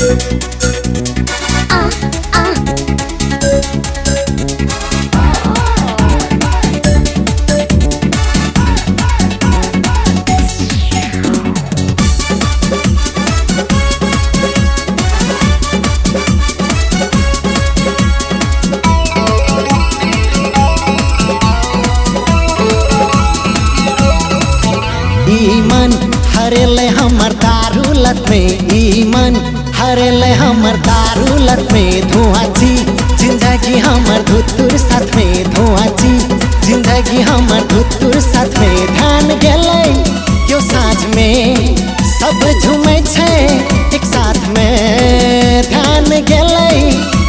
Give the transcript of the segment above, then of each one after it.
ईमान हरेले हमर दारू लत में, ईमान हरेले हमर दारू लत में। धुआची जिंदगी हमर धुतुर साथ में, धुआची जिंदगी हमर धुतुर साथ में। ध्यान गेलै क्यों साथ में सब झूमै छै एक साथ में। ध्यान गेलै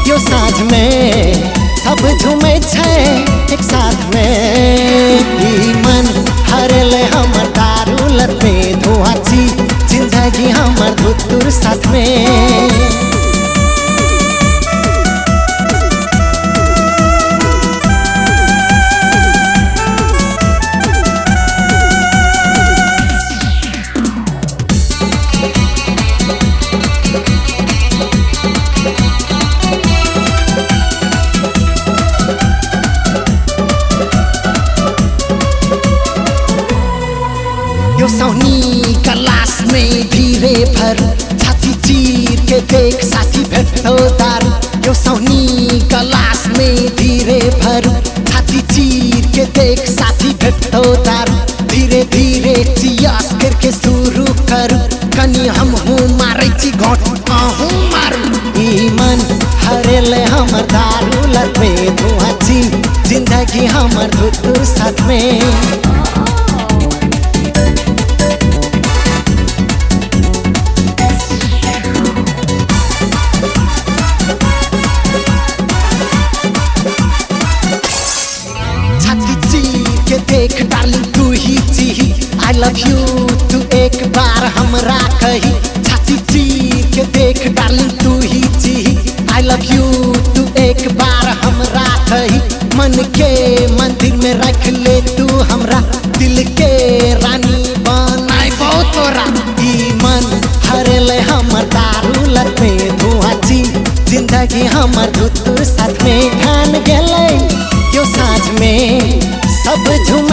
क्यों साथ में सब झूमै छै एक साथ में। ईमान हरेले हमर दारू लत में, धुआची जिंदगी हमर धुतुर साथ में। यो सौनी क्लास में धीरे भर छाती चीर के देख साथी भेटो दारू। यो सौनी क्लास में धीरे भर छाती चीर के देख साथी भेटो दारू। धीरे धीरे चियास करके शुरू कर कनी हम हूँ मारे ची घोट हूँ मारू। ईमान हरेले हमर दारू लत में, धुआची जिंदगी हमर धुतुर साथ में। देख डार्लिंग तू ही जी आई लव यू तू एक बार हमरा कही। छाती चीर के देख डार्लिंग तू ही जी आई लव यू तू एक बार हमरा कही। मन के मंदिर में रख ले तू हमरा, दिल के रानी बनाई बहुत तोरा। ईमान हरेले हमर दारू लत में, धुआची जिंदगी हमर धुतुर साथ में। ध्यान गेलै क्यों साँझ में सब झूम